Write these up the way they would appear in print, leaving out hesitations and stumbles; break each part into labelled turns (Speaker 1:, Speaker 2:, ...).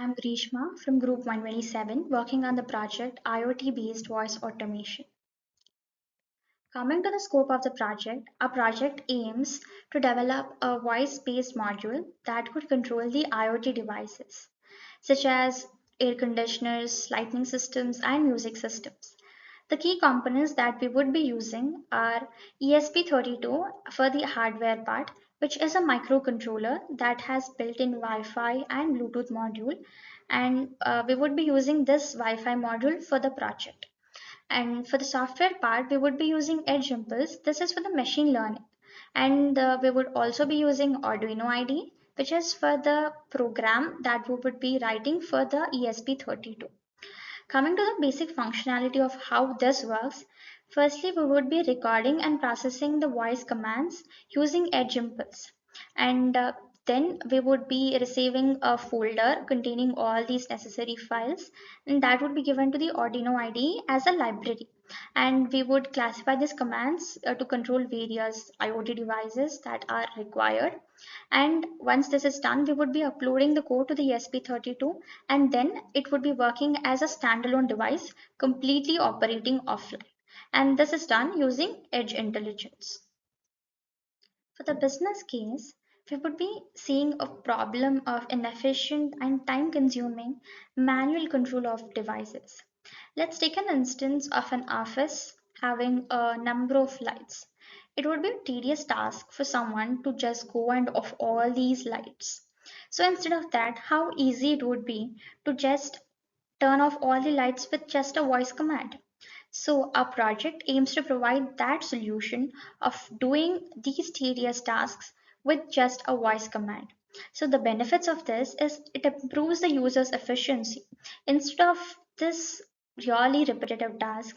Speaker 1: I'm Grishma from Group 127 working on the project IoT-based voice automation. Coming to the scope of the project, our project aims to develop a voice-based module that could control the IoT devices, such as air conditioners, lighting systems, and music systems. The key components that we would be using are ESP32 for the hardware part, which is a microcontroller that has built-in Wi-Fi and Bluetooth module, and we would be using this Wi-Fi module for the project. And for the software part, we would be using Edge Impulse. This is for the machine learning. And we would also be using Arduino IDE, which is for the program that we would be writing for the ESP32. Coming to the basic functionality of how this works, firstly, we would be recording and processing the voice commands using Edge Impulse. And then we would be receiving a folder containing all these necessary files, and that would be given to the Arduino IDE as a library. And we would classify these commands to control various IoT devices that are required. And once this is done, we would be uploading the code to the ESP32, and then it would be working as a standalone device, completely operating offline. And this is done using Edge Intelligence. For the business case, we would be seeing a problem of inefficient and time consuming manual control of devices. Let's take an instance of an office having a number of lights. It would be a tedious task for someone to just go and off all these lights. So instead of that, how easy it would be to just turn off all the lights with just a voice command. So our project aims to provide that solution of doing these tedious tasks with just a voice command. So the benefits of this is it improves the user's efficiency. Instead of this really repetitive task,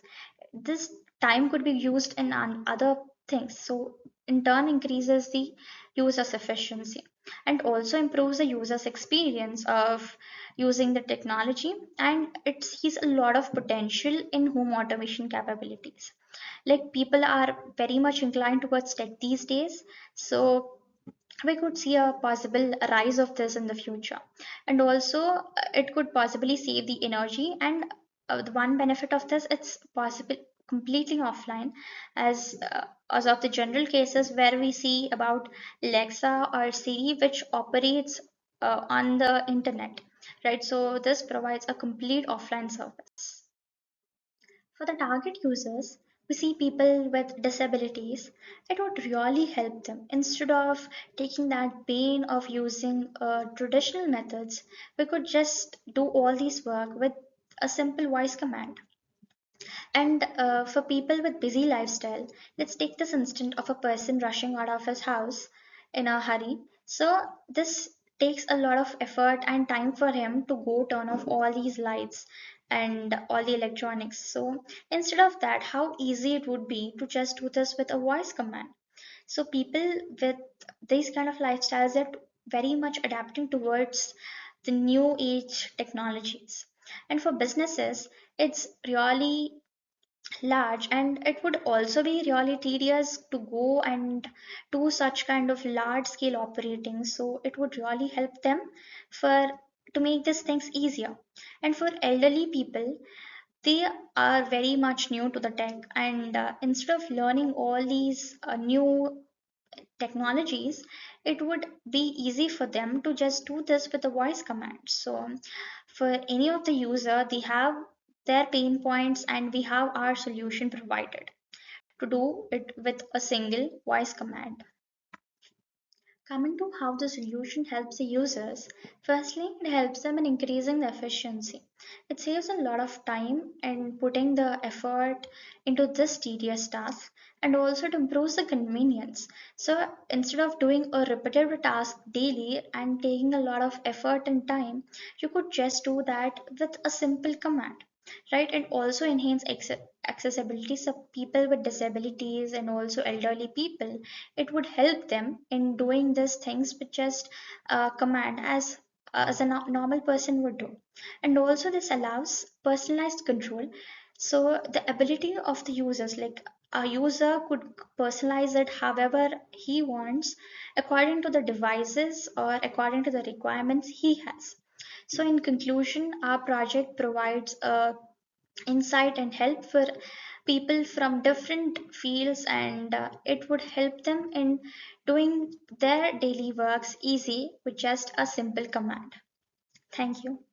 Speaker 1: this time could be used in other things. So in turn increases the user's efficiency and also improves the user's experience of using the technology, and it sees a lot of potential in home automation capabilities. Like people are very much inclined towards tech these days, so we could see a possible rise of this in the future. And also it could possibly save the energy, and the one benefit of this, it's possible completely offline, as of the general cases where we see about Alexa or Siri, which operates on the internet, right? So this provides a complete offline service. For the target users, we see people with disabilities. It would really help them. Instead of taking that pain of using traditional methods, we could just do all this work with a simple voice command. And for people with busy lifestyle, let's take this instant of a person rushing out of his house in a hurry. So this takes a lot of effort and time for him to go turn off all these lights and all the electronics. So instead of that, how easy it would be to just do this with a voice command. So people with these kind of lifestyles are very much adapting towards the new age technologies. And for businesses, it's really large, and it would also be really tedious to go and do such kind of large scale operating. So it would really help them for to make these things easier. And for elderly people, they are very much new to the tech, and instead of learning all these new technologies, it would be easy for them to just do this with a voice command. So for any of the user, they have their pain points, and we have our solution provided to do it with a single voice command. Coming to how the solution helps the users, firstly, it helps them in increasing the efficiency. It saves a lot of time in putting the effort into this tedious task, and also it improves the convenience. So instead of doing a repetitive task daily and taking a lot of effort and time, you could just do that with a simple command, right? And also enhance accessibility. So people with disabilities and also elderly people, it would help them in doing these things with just a command, as a normal person would do. And also this allows personalized control. So the ability of the users, like a user could personalize it however he wants, according to the devices or according to the requirements he has. So, in conclusion, our project provides insight and help for people from different fields, and it would help them in doing their daily works easy with just a simple command. Thank you.